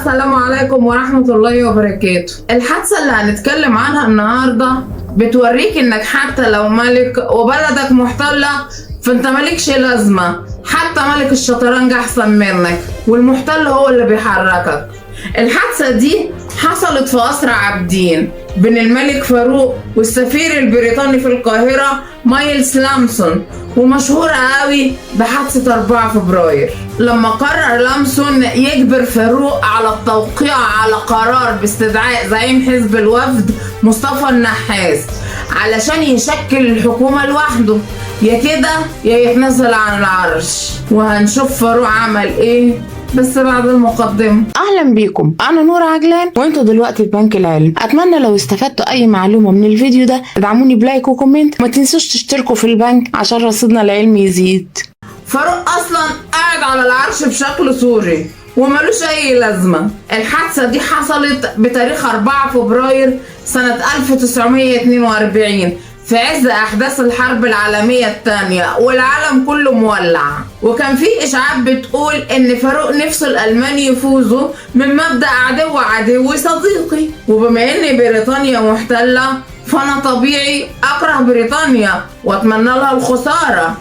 السلام عليكم ورحمة الله وبركاته. الحادثة اللي هنتكلم عنها النهاردة بتوريك انك حتى لو ملك وبلدك محتلة فانت مالكش لازمة، حتى ملك الشطرنج احسن منك والمحتل هو اللي بيحركك. الحادثة دي حصلت في قصر عابدين بين الملك فاروق والسفير البريطاني في القاهرة مايلز لامسون، ومشهورة قوي بحادثة 4 فبراير لما قرر لامسون يجبر فاروق على التوقيع على قرار باستدعاء زعيم حزب الوفد مصطفى النحاس علشان يشكل الحكومة لوحده، يا كده يا يتنازل عن العرش. وهنشوف فاروق عمل ايه بس بعد المقدمة. اهلا بيكم، انا نور عجلان وانتوا دلوقتي في بنك العلم. اتمنى لو استفدتوا اي معلومة من الفيديو ده ادعموني بلايك وكومنت، ما تنسوش تشتركوا في البنك عشان رصيدنا العلمي يزيد. فاروق اصلا قاعد على العرش بشكل سوري وملوش اي لازمة. الحادثة دي حصلت بتاريخ 4 فبراير سنة 1942 في عز احداث الحرب العالمية الثانية والعالم كله مولع، وكان في اشاعات بتقول ان فاروق نفسه الالمان يفوزوا من مبدأ عدو عدوي صديقي، وبما ان بريطانيا محتلة فانا طبيعي اكره بريطانيا واتمنى لها الخسارة.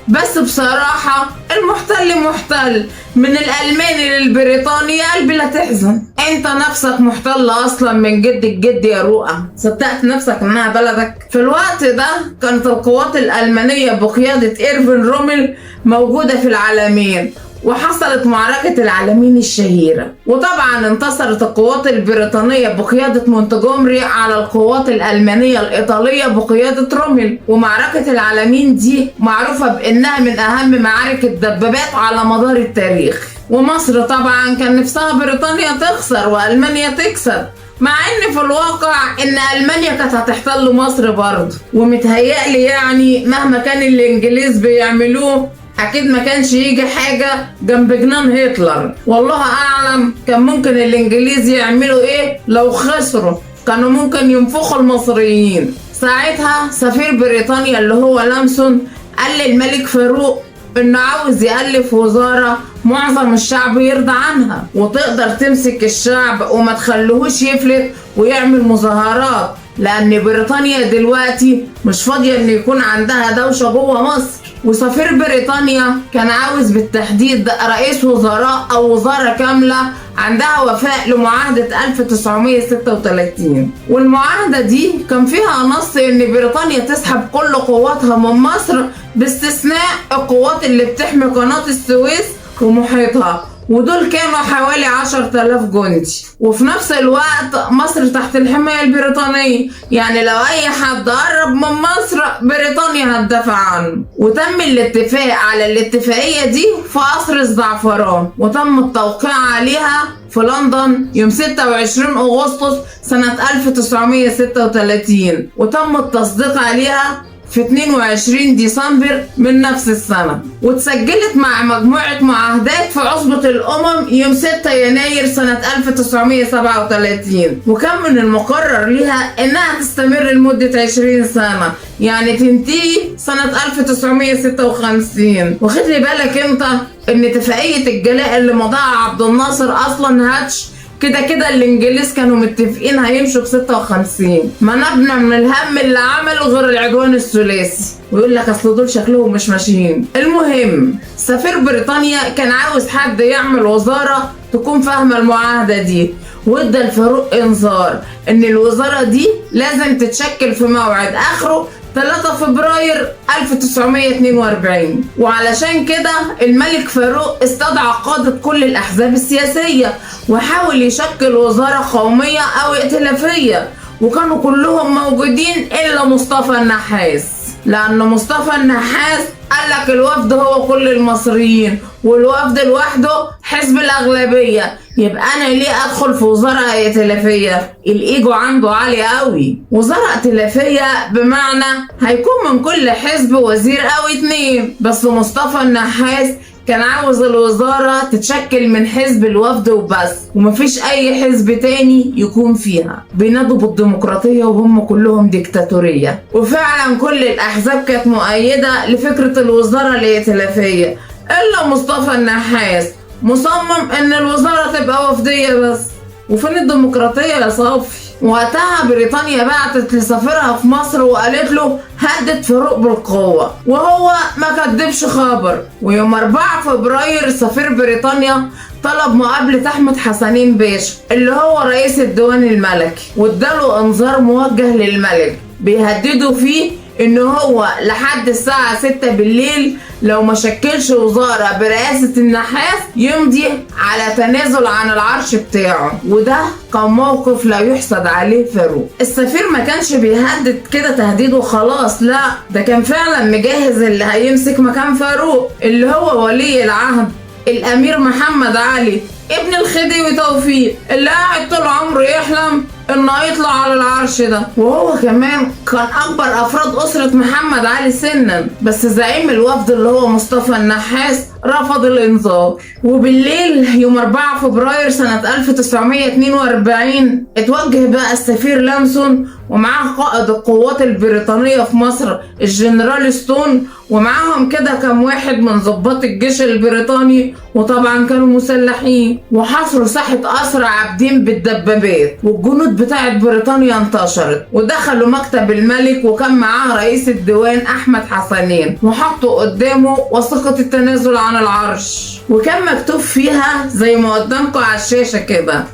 بس بصراحة المحتل محتل، من الألماني للبريطاني قلبي لا تحزن. انت نفسك محتل اصلا من جد الجد يا رؤى، صدقت نفسك انها بلدك؟ في الوقت ده كانت القوات الألمانية بقيادة إيرفين رومل موجودة في العالمين، وحصلت معركة العالمين الشهيرة، وطبعا انتصرت القوات البريطانية بقيادة مونتجومري على القوات الألمانية الإيطالية بقيادة رومل. ومعركة العالمين دي معروفة بأنها من أهم معارك الدبابات على مدار التاريخ. ومصر طبعا كان نفسها بريطانيا تخسر وألمانيا تكسب، مع ان في الواقع ان المانيا كانت هتحتل مصر برضه، ومتهيألي يعني مهما كان الانجليز بيعملوه اكيد ما كانش يجي حاجة جنب جنان هتلر. والله اعلم كان ممكن الانجليز يعملوا ايه لو خسروا، كانوا ممكن ينفخوا المصريين. ساعتها سفير بريطانيا اللي هو لامسون قال للملك فاروق انه عاوز يألف وزارة معظم الشعب يرضى عنها وتقدر تمسك الشعب وما تخلوهوش يفلت ويعمل مظاهرات، لان بريطانيا دلوقتي مش فاضية ان يكون عندها دوشة جوه مصر. وسفير بريطانيا كان عاوز بالتحديد رئيس وزراء او وزارة كاملة عندها وفاء لمعاهدة 1936، والمعاهدة دي كان فيها نص ان بريطانيا تسحب كل قواتها من مصر باستثناء القوات اللي بتحمي قناة السويس ومحيطها، ودول كانوا حوالي 10,000 جندي. وفي نفس الوقت مصر تحت الحماية البريطانية، يعني لو اي حد قرب من مصر بريطانيا هتدافع عنه. وتم الاتفاق على الاتفاقية دي في قصر الزعفران، وتم التوقيع عليها في لندن يوم 26 أغسطس سنة 1936، وتم التصديق عليها في 22 ديسمبر من نفس السنة، واتسجلت مع مجموعة معاهدات في عصبة الأمم يوم 6 يناير سنة 1937. وكان من المقرر لها إنها تستمر لمدة 20 سنة، يعني تنتهي سنة 1956. وخلي بالك انت ان اتفاقية الجلاء اللي مضاها عبد الناصر اصلا هاتش كده الانجليز كانوا متفقين هيمشوا في 56. ما نبنى من الهم اللي عمله غير العدوان الثلاثي، ويقول لك اصل دول شكلهم مش ماشيين. المهم سفير بريطانيا كان عاوز حد يعمل وزارة تكون فاهمة المعاهدة دي، وادى الفاروق انذار ان الوزارة دي لازم تتشكل في موعد اخره 3 فبراير 1942. وعلشان كده الملك فاروق استدعى قادة كل الأحزاب السياسية وحاول يشكل وزارة قومية أو ائتلافية، وكانوا كلهم موجودين إلا مصطفى النحاس، لأن مصطفى النحاس قالك الوفد هو كل المصريين والوفد لوحده حزب الأغلبية، يبقى أنا ليه أدخل في وزارة ائتلافية؟ الإيجو عنده عالي قوي. وزارة ائتلافية بمعنى هيكون من كل حزب وزير أو 2، بس مصطفى النحاس كان عاوز الوزارة تتشكل من حزب الوفد وبس، ومفيش أي حزب تاني يكون فيها. بينادوا بالديمقراطية وهم كلهم ديكتاتورية، وفعلا كل الأحزاب كانت مؤيدة لفكرة الوزارة الائتلافية إلا مصطفى النحاس. مصمم ان الوزارة تبقى وفدية بس. وفين الديمقراطية يا صافي؟ وقتها بريطانيا بعتت لسفيرها في مصر وقالت له هدد فاروق بالقوة، وهو ما كدبش خبر. ويوم 4 فبراير سفير بريطانيا طلب مقابلة أحمد حسنين باشا اللي هو رئيس الديوان الملكي، واداله انذار موجه للملك بيهددوا فيه ان هو لحد الساعة 6 بالليل لو ما شكلش وزارة برئاسة النحاس يمضي على تنازل عن العرش بتاعه. وده كان موقف لا يحسد عليه فاروق. السفير ما كانش بيهدد كده تهديد وخلاص، لا ده كان فعلا مجهز اللي هيمسك مكان فاروق اللي هو ولي العهد الامير محمد علي ابن الخديوي توفيق، اللي قاعد طول عمره يحلم انه يطلع على العرش ده. وهو كمان كان اكبر افراد اسرة محمد علي سنا، بس زعيم الوفد اللي هو مصطفى النحاس رفض الانذار. وبالليل يوم 4 فبراير سنة 1942 اتوجه بقى السفير لامسون ومعاه قائد القوات البريطانية في مصر الجنرال ستون، ومعاهم كده كام واحد من ضباط الجيش البريطاني، وطبعا كانوا مسلحين، وحاصروا ساحة قصر عابدين بالدبابات. والجنود بتاعت بريطانيا انتشرت ودخلوا مكتب الملك، وكان معاه رئيس الديوان احمد حسنين، وحطوا قدامه وثيقة التنازل عن العرش، وكان مكتوب فيها زي ما قدامكم على الشاشة كده: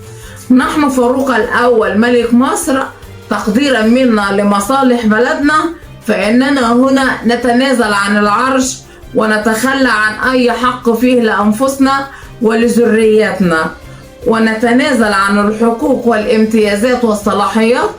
نحن فاروق الأول ملك مصر تقديرا منا لمصالح بلدنا فإننا هنا نتنازل عن العرش ونتخلى عن أي حق فيه لأنفسنا ولذرياتنا، ونتنازل عن الحقوق والامتيازات والصلاحيات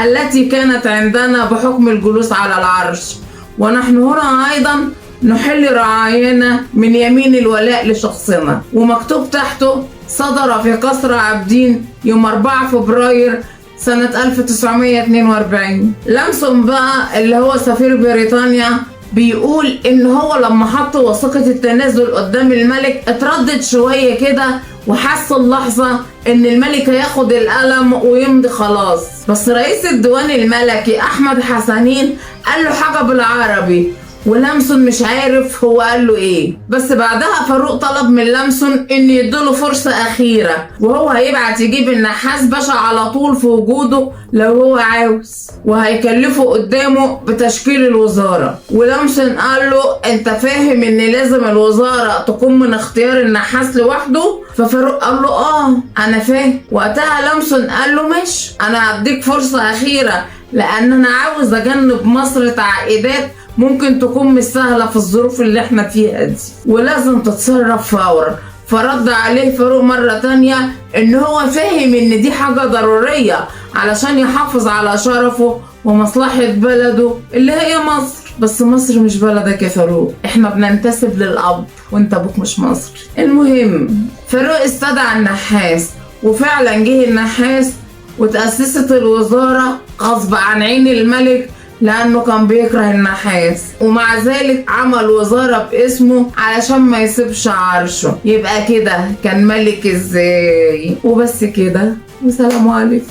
التي كانت عندنا بحكم الجلوس على العرش، ونحن هنا أيضا نحل رعايانا من يمين الولاء لشخصنا. ومكتوب تحته صدر في قصر عابدين يوم 4 فبراير سنة 1942. لامسون بقى اللي هو سفير بريطانيا بيقول ان هو لما حط وثيقة التنازل قدام الملك اتردد شوية كده وحس اللحظة ان الملك هياخد القلم ويمضي خلاص، بس رئيس الديوان الملكي احمد حسنين قال له حاجة بالعربي ولامسون مش عارف هو قال له ايه. بس بعدها فاروق طلب من لامسون ان يديله فرصة اخيرة، وهو هيبعت يجيب النحاس باشا على طول في وجوده لو هو عاوز، وهيكلفه قدامه بتشكيل الوزارة. ولامسون قال له انت فاهم ان لازم الوزارة تكون من اختيار النحاس لوحده؟ ففاروق قال له انا فاهم. وقتها لامسون قال له ماشي، انا هديك فرصة اخيرة لان انا عاوز اجنب مصر تعقيدات ممكن تكون مش سهلة في الظروف اللي احنا فيها دي، ولازم تتصرف فورا. فرد عليه فاروق مرة تانية ان هو فاهم ان دي حاجة ضرورية علشان يحافظ على شرفه ومصلحة بلده اللي هي مصر. بس مصر مش بلدك يا فاروق، احنا بننتسب للأب وانت ابوك مش مصري. المهم فاروق استدعى النحاس، وفعلا جه النحاس وتأسست الوزارة غصب عن عين الملك لأنه كان بيكره النحاس، ومع ذلك عمل وزارة باسمه علشان ما يسيبش عرشه. يبقى كده كان ملك ازاي؟ وبس كده، والسلام عليكم.